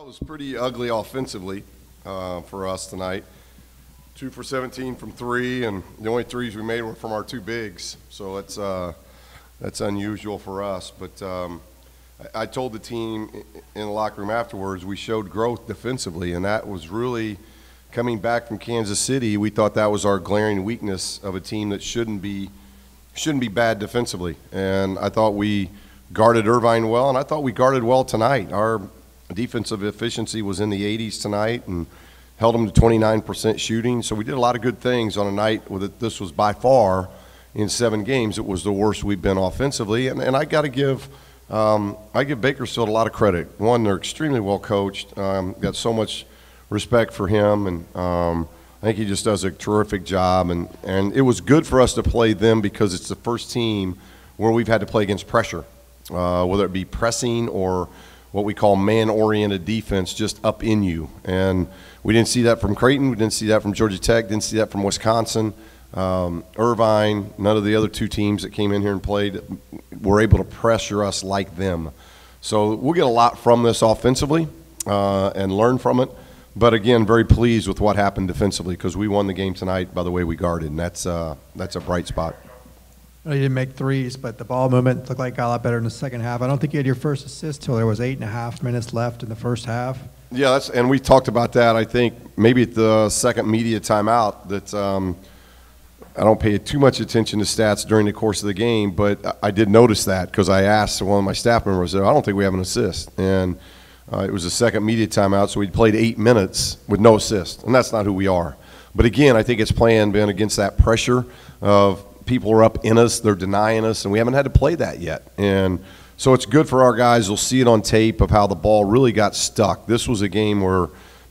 It was pretty ugly offensively for us tonight. 2 for 17 from three, and the only threes we made were from our two bigs. So that's unusual for us. But I told the team in the locker room afterwards we showed growth defensively, and that was really coming back from Kansas City. We thought that was our glaring weakness of a team that shouldn't be bad defensively. And I thought we guarded Irvine well, and I thought we guarded well tonight. Our defensive efficiency was in the 80s tonight and held them to 29% shooting. So we did a lot of good things on a night with it. This was by far, in 7 games, it was the worst we've been offensively. And I got to give Bakersfield a lot of credit. One, they're extremely well coached. Got so much respect for him, and I think he just does a terrific job. And it was good for us to play them because it's the first team where we've had to play against pressure, whether it be pressing or what we call man-oriented defense, just up in you. And we didn't see that from Creighton. We didn't see that from Georgia Tech. Didn't see that from Wisconsin. Irvine, none of the other 2 teams that came in here and played were able to pressure us like them. So we'll get a lot from this offensively and learn from it. But, again, very pleased with what happened defensively because we won the game tonight by the way we guarded, and that's a bright spot. You didn't make threes, but the ball movement looked like it got a lot better in the second half. I don't think you had your first assist till there was 8.5 minutes left in the first half. Yeah, and we talked about that, I think, maybe at the second media timeout, that I don't pay too much attention to stats during the course of the game, but I did notice that because I asked one of my staff members, I don't think we have an assist. And it was the second media timeout, so we played 8 minutes with no assist, and that's not who we are. But, again, I think it's playing been against that pressure of people are up in us, they're denying us, and we haven't had to play that yet. And so it's good for our guys. They'll see it on tape of how the ball really got stuck. This was a game where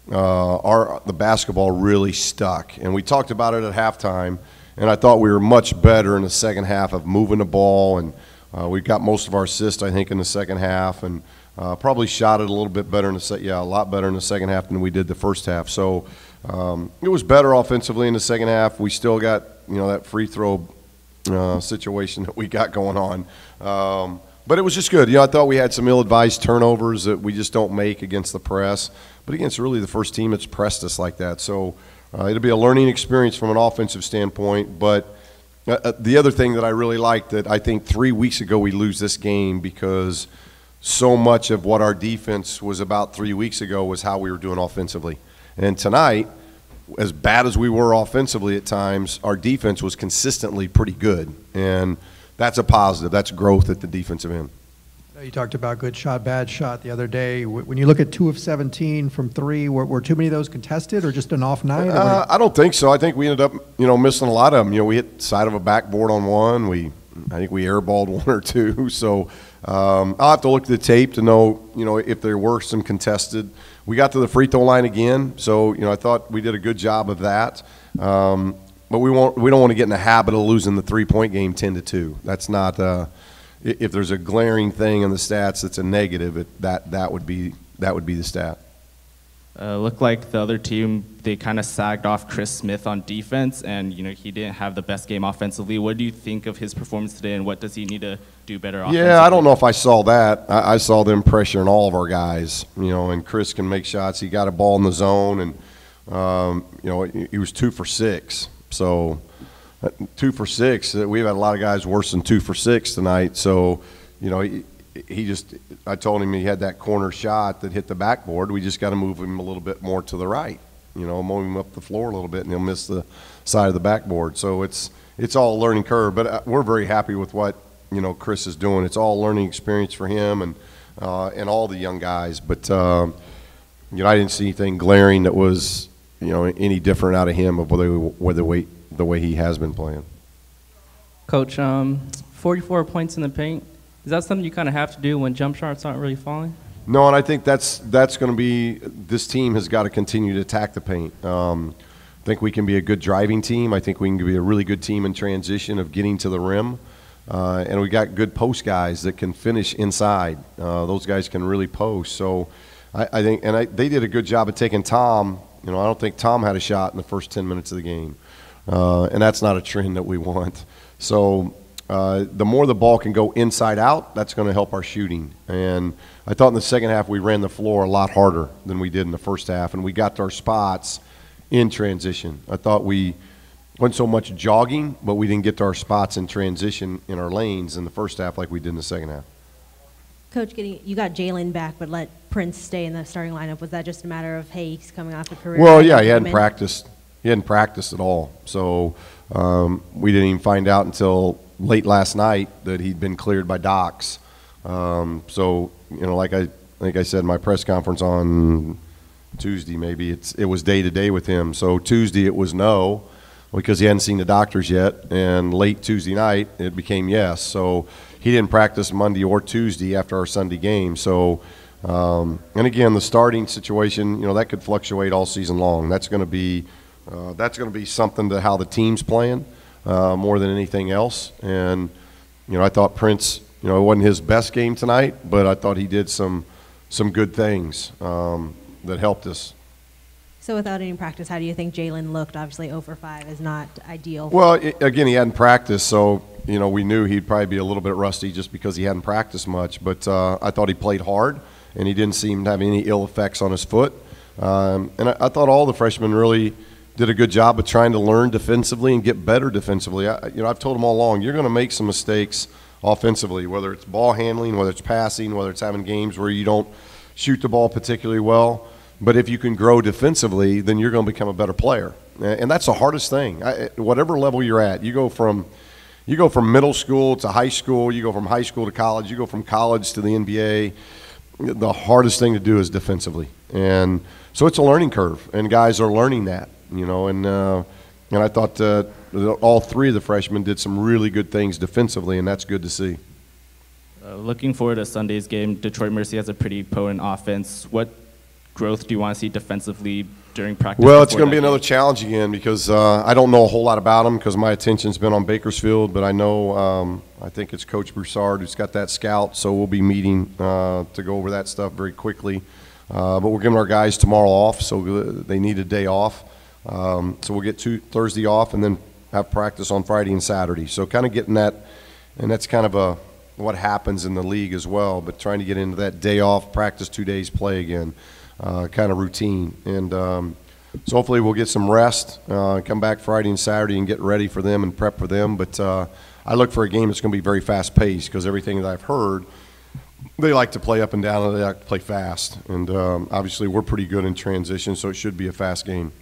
the basketball really stuck. And we talked about it at halftime, and I thought we were much better in the second half of moving the ball. And we got most of our assists, I think, in the second half, and probably shot it a little bit better a lot better in the second half than we did the first half. So it was better offensively in the second half. We still got, that free throw situation that we got going on. But it was just good. I thought we had some ill-advised turnovers that we just don't make against the press. But again, it's really the first team that's pressed us like that. So it'll be a learning experience from an offensive standpoint. But the other thing that I really liked, that I think 3 weeks ago we lose this game because so much of what our defense was about 3 weeks ago was how we were doing offensively. And tonight, as bad as we were offensively at times, our defense was consistently pretty good. And that's a positive. That's growth at the defensive end. You talked about good shot, bad shot the other day. When you look at 2 of 17 from 3, were too many of those contested or just an off night? I don't think so. I think we ended up, missing a lot of them. We hit side of a backboard on one. I think we airballed 1 or 2. So I'll have to look at the tape to know, if there were some contested. We got to the free throw line again, so I thought we did a good job of that. But we don't want to get in the habit of losing the 3-point game 10-2. That's not. If there's a glaring thing in the stats that's a negative, that would be the stat. Looked like the other team, they kind of sagged off Chris Smith on defense, and he didn't have the best game offensively. What do you think of his performance today, and what does he need to do better offensively? Yeah, I don't know if I saw that. I saw them pressuring all of our guys, and Chris can make shots. He got a ball in the zone, and he was 2 for 6. So 2 for 6. We've had a lot of guys worse than 2 for 6 tonight. So I told him he had that corner shot that hit the backboard. We just got to move him a little bit more to the right, move him up the floor a little bit, and he'll miss the side of the backboard. So it's all a learning curve. But we're very happy with what Chris is doing. It's all a learning experience for him and all the young guys. But I didn't see anything glaring that was any different out of him of the way he has been playing. Coach, 44 points in the paint. Is that something you kind of have to do when jump shots aren't really falling? No, and I think that's going to be – this team has got to continue to attack the paint. I think we can be a good driving team. I think we can be a really good team in transition of getting to the rim. And we got good post guys that can finish inside. Those guys can really post. So I think – and they did a good job of taking Tom. I don't think Tom had a shot in the first 10 minutes of the game. And that's not a trend that we want. So the more the ball can go inside out, that's going to help our shooting. And I thought in the second half we ran the floor a lot harder than we did in the first half, and we got to our spots in transition. I thought we wasn't so much jogging, but we didn't get to our spots in transition in our lanes in the first half like we did in the second half. Coach, you got Jalen back, but let Prince stay in the starting lineup. Was that just a matter of, hey, he's coming off a career? Well, yeah, he hadn't practiced. He hadn't practiced at all. So we didn't even find out until late last night that he'd been cleared by docs. So, like I said in my press conference on Tuesday, maybe it was day to day with him. So Tuesday it was no, because he hadn't seen the doctors yet, and late Tuesday night it became yes. So he didn't practice Monday or Tuesday after our Sunday game. So, and again, the starting situation, that could fluctuate all season long. That's going to be something to how the team's playing more than anything else. And I thought Prince, it wasn't his best game tonight, but I thought he did some good things that helped us. So without any practice, how do you think Jalen looked? Obviously 0 for 5 is not ideal. Well, again, he hadn't practiced, so we knew he'd probably be a little bit rusty just because he hadn't practiced much. But I thought he played hard, and he didn't seem to have any ill effects on his foot. And I thought all the freshmen really did a good job of trying to learn defensively and get better defensively. I've told them all along, you're going to make some mistakes offensively, whether it's ball handling, whether it's passing, whether it's having games where you don't shoot the ball particularly well. But if you can grow defensively, then you're going to become a better player. And that's the hardest thing. Whatever level you're at, you go from middle school to high school, you go from high school to college, you go from college to the NBA. The hardest thing to do is defensively. And so it's a learning curve, and guys are learning that, and I thought all three of the freshmen did some really good things defensively, and that's good to see. Looking forward to Sunday's game, Detroit Mercy has a pretty potent offense. What growth do you want to see defensively during practice? Well, it's going to be another challenge again because I don't know a whole lot about them because my attention's been on Bakersfield, but I know I think it's Coach Broussard who's got that scout, so we'll be meeting to go over that stuff very quickly. But we're giving our guys tomorrow off, so they need a day off. So we'll get Thursday off and then have practice on Friday and Saturday. So kind of getting that, and that's kind of what happens in the league as well, but trying to get into that day off, practice 2 days, play again. Kind of routine. And so hopefully we'll get some rest, come back Friday and Saturday and get ready for them and prep for them. But I look for a game that's going to be very fast-paced because everything that I've heard, they like to play up and down and they like to play fast. And obviously we're pretty good in transition, so it should be a fast game.